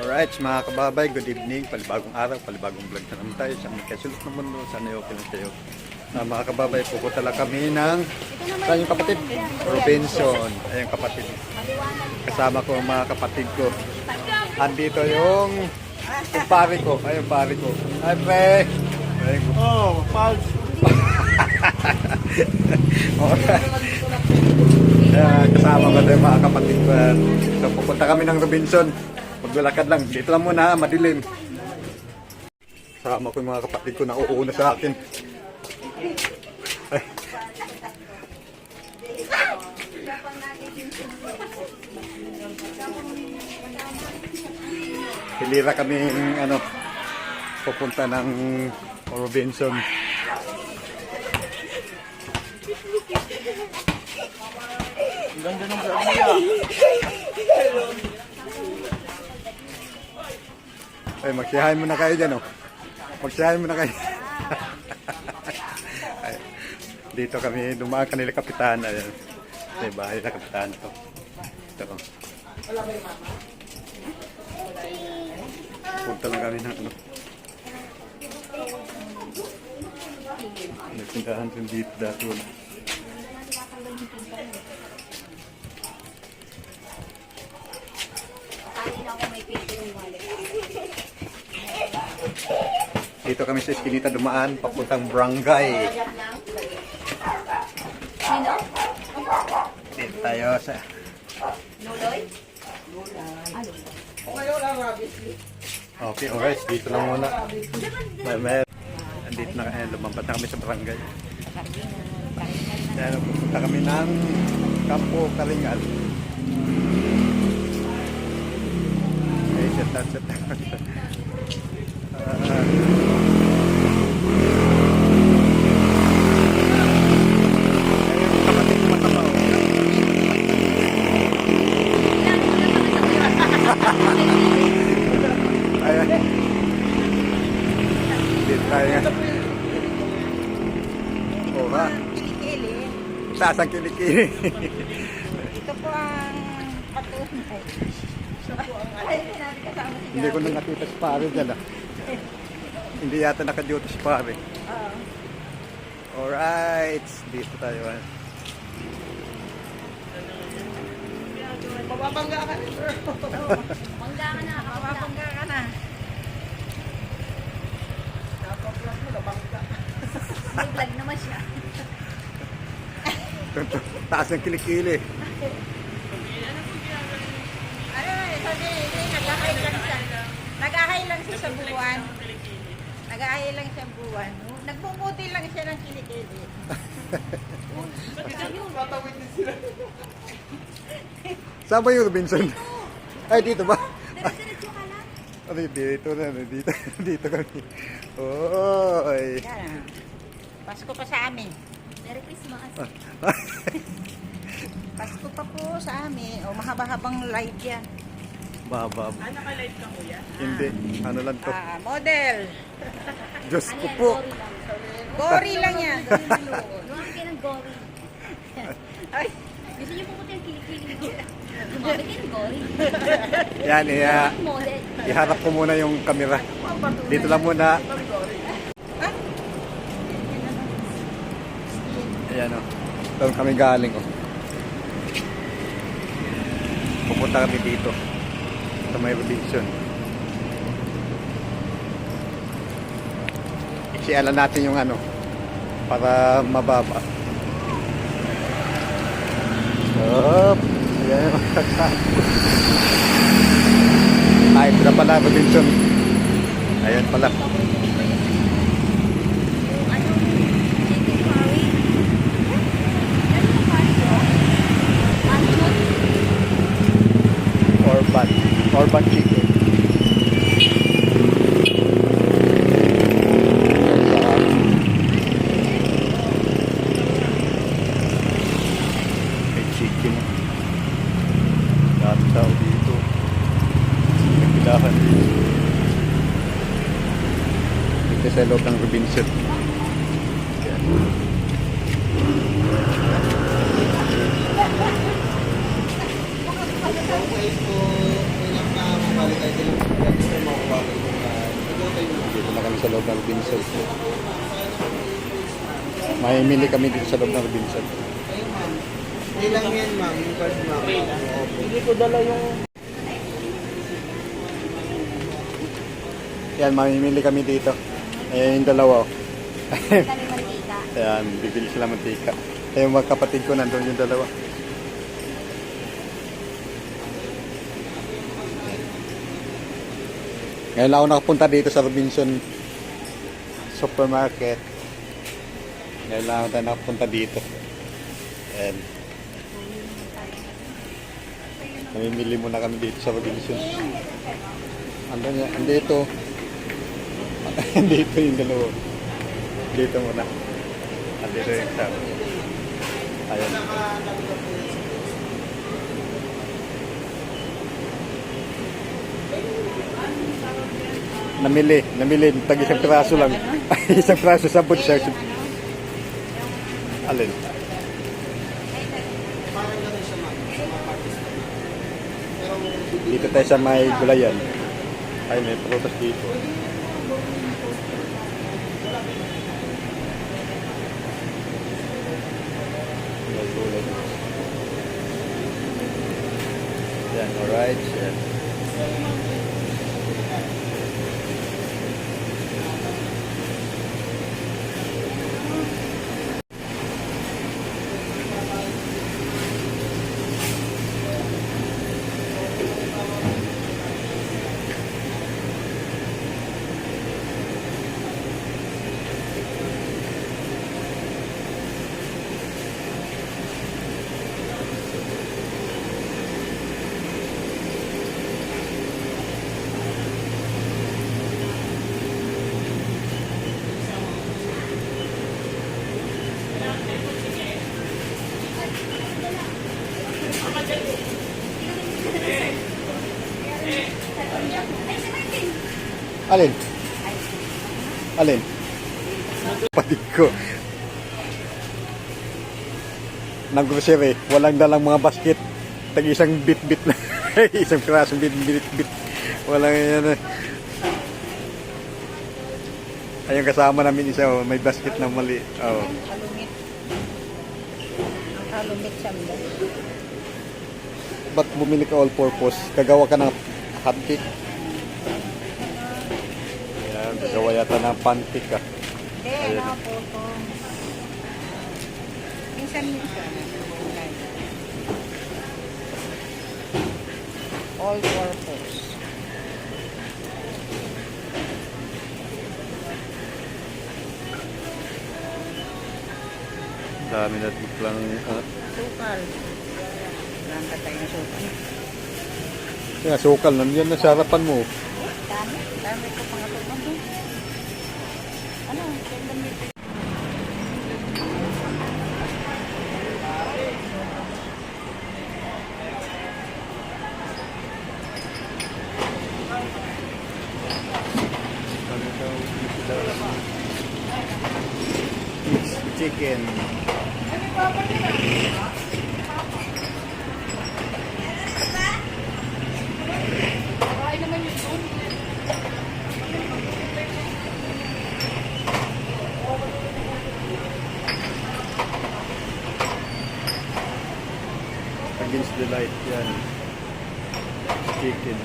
Alright, mga kababay, good evening. Palibagong araw, palibagong vlog na naman tayo. Sa mga kasulok ng mundo, sana okay lang kayo. Mga kababay, pupunta lang kami ng saan yung kapatid? Robinson. Ayun kapatid. Kasama ko mga kapatid ko. Andito yung pare ko. Ayun pare ko. Hi, pre. Oh, pals. Kasama ko tayo mga kapatid ko. So, pupunta kami ng Robinson. Maglalakad lang. Dito lang muna, madilim. Kasama ko yung mga kapatid ko na uuna sa akin. Ay. Hilira kami pupunta ng Robinson. Ang ganda ng Gambia. Ay, magsiyahin muna kayo dyan, oh. Magsiyahin muna kayo. Ay, dito kami dumaan kanila kapitan. Ayan. Sa bahay na kapitan to. Ito, oh. Punta lang kami ng nagpuntahan din dito dati wala. Dito kami sa Eskinita dumaan, papuntang barangay. Dito tayo sa okay, alright. Dito lang muna. Andito na kami, lumampat na kami sa barangay. Kaya pupunta kami ng Campo Kalingal. Okay, set up. Kapatid ko mataba. Ayan. Dito tayo nga. Oo ba? Kilikili. Taas ang kilikili. Ito po ang patunay. Ay, sinabi kasama si Hindi ko na nakita si pare dyan ah. Hindi yata naka-duty si pare. Alright. Dito tayo ah. Mababangga ka rin, sir. Bangga ka na, mababangga ka na. Napaplas mo, nabangga. May vlog naman siya. Taas ng kilikili. Ano, sabi, nag-ahay lang siya. Nag-ahay lang siya sa buwan. Nag-ahay lang siya buwan. Nagpumuti lang siya ng kilikili. Tatawid din sila. Saan ba yung Robinson? Ay, dito ba? Diretso ka lang. Ay, dito na. Dito kami. Oy. Yan. Pasko pa sa amin. Merry Christmas. Pasko pa po sa amin. O, mahaba-habang live yan. Baba. Naka-live ka, kuya? Hindi. Ano lang to? Model. Diyos ko po. Gory lang yan. Lumaki kayo ng gory. Ay, Gusto niyo pupunta yung kilikili. Lumaki kayo ng gory. Yan, Model. iharap ko muna yung camera. Dito lang muna. Ayan o. Doon kami galing o. Pupunta kami dito. Sa may Robinson. Iksialan natin yung para mababa. Up. Ayan. Ay, ito na pala Robinson. Ayan pala. Orban chicken. May chicken. Dami tao dito. Nagpilahan dito. Dito sa loob ng Robinson. Yan. Okay po, ilang na mabalik tayo sa loob ng Robinson. Mamimili kami dito sa loob ng Robinson. Ayun, ma'am. Hindi lang yan, ma'am. Yung card, ma'am. Hindi ko dala yung... Yan, mamimili kami dito. Ayan yung dalawa. Oh. Kami mantika. Ayan, bibili sila mantika. Kaya yung mga kapatid ko nandun yung dalawa. Ngayon lang ako nakapunta dito sa Robinson Supermarket. Ngayon lang ako nakapunta dito. Ayan. Namimili muna kami dito sa Robinson. Andito. Andito yung dalawa. Dito muna. Andito yung isa. Ayan. Namili. Tag isang piraso lang. Isang piraso sa food section. Alin? Dito tayo sa may gulayan. Ay, may prutas dito. May gulay. Yan, alright. Yan. Alin? Alin? Kapatid ko. Nang grocery, walang dalang mga basket. Tag isang bit-bit na. Isang pirasong bit-bit. Walang yan. Ayun kasama namin isa, oh, may basket na mali. Oh. Kalumit. Ang kalumit siya mo. Ba't bumili ka all purpose? Gagawa ka ng hotcake. Ayan, gagawa yata ng pancake ah. Hindi, ano po po. Minsan. All purpose. Dami na lang. Sukal. Lang ka tayo ng sukal. Kaya sukal, nandiyan na sa harapan mo. Dami. Dami ko pang ako. Ano? Dami. Chicken. Against the light yan. Chicken.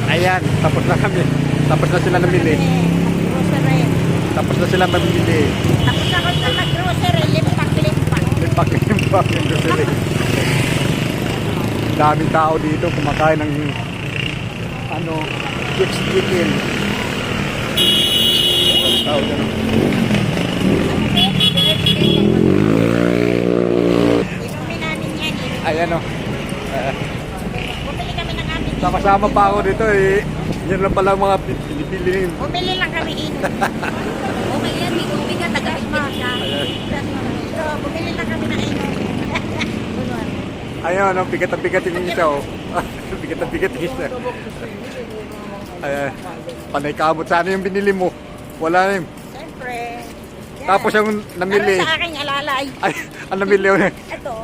Ayan, tapos na kami. Tapos na sila namili. Grocery. Tapos na sila mamili. Tapos ako sa mag-grocery. Limpak. Limpak yung grocery. Daming tao dito kumakain ng ano, chicken. Daming tao dyan. Inumin namin yan. Ayan o. Bumili kami ng amin. Sama-sama pa ako dito eh. Yan lang pala mga pinipiling. Bumili lang kami inom. Okay yan, may tubig ka, taga-bitbit ka. Ayan. So, bumili lang kami Ayun, ang bigat ang bigat yung isa, oh. Bigat ang bigat yung isa. Ayan, panay kamot. Sana yung binili mo. Wala na yun. Siyempre. Yan. Tapos yung namili. Ano sa aking alalay? Ay, ang namili yun. Ito,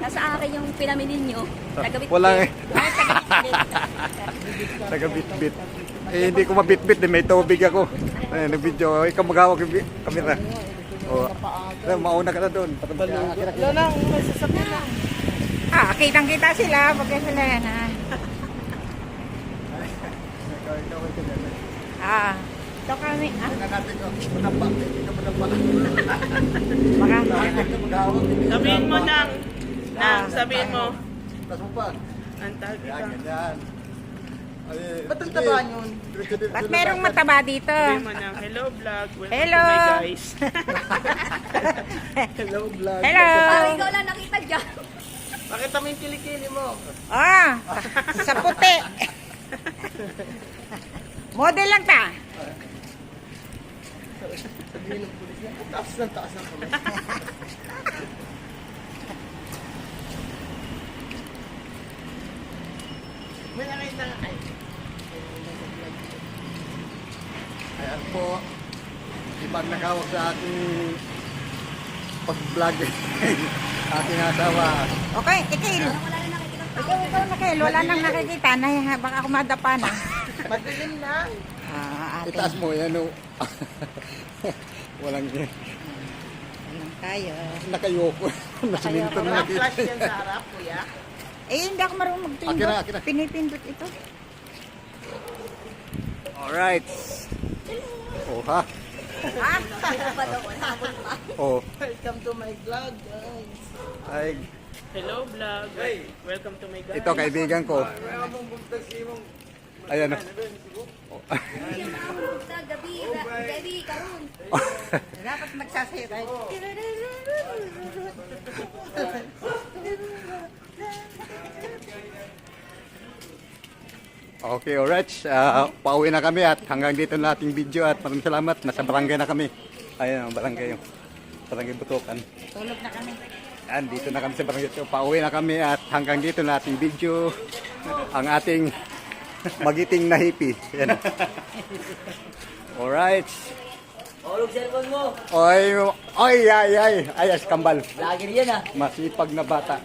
nasa akin yung pinaminin nyo. Nagabit. Wala eh. Ay, tagabit. Taga-bit-bit. Eh, hindi ko mabit-bit. May tubig ako. Ayan, nag-video. Ikaw maghawak yung camera. Oh. Mauna ka na doon. Wala lang, may sasabihin lang. Ah, kitang-kita sila. Pag sila yan, ha? Ah, ito kami. Ah, baka. Sabihin mo nang, sabihin mo. Tas mo pa. Antarctica. Yan, ganyan. Ay, Ba't ang taba yun? Ba't merong mataba dito? Sabihin mo nang, hello vlog, welcome Hello. to my guys. Hello, vlog. Hello. Parang ikaw lang nakita dyan. Pakita mo yung kilikili mo. Ah, sa puti. Model lang ta. Sabihin ng pulis niya, taas ng kamay. May nakita nga. Ay, ayan po. Ibang nakawag sa aking pag-vlog. Aking asawa. Okay, Ikil. Wala rin nakikita. Ikaw Nakil. Wala nang nakikita. Baka kumadapa na. madilim na. Ah, ate. Itaas mo, yan o. Walang Walang tayo. nakayoko. Nasiminto na Walang nakita. flash yan sa harap, kuya. Eh, hindi ako marunong magpindot. Akin na, akin na. Pinipindot ito. Alright. Oh, ha? Ah, Ano ba daw? Habol pa. Oh. Welcome to my vlog, guys. Ay, Hello vlog, welcome to my guys. ito kaibigan ko. Ayan o. Hindi siya makakabugta. Gabi, karon. dapat magsasayo tayo. Okay, alright. Pauwi na kami at hanggang dito na ating video at maraming salamat. Nasa barangay na kami. Ayan ang barangay yung barangay Butukan. Tulog na kami. Yan, dito na kami sa barangay. So, pauwi na kami at hanggang dito na ating video. Ang ating magiting na hippie. Yan. Alright. Olog cellphone mo. Oy, oy, ay, ayas kambal. Lagi yan ah. Masipag na bata.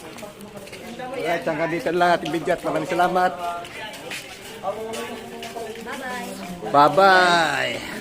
Alright, hanggang dito lang ating video at maraming salamat. Bye-bye. Bye-bye.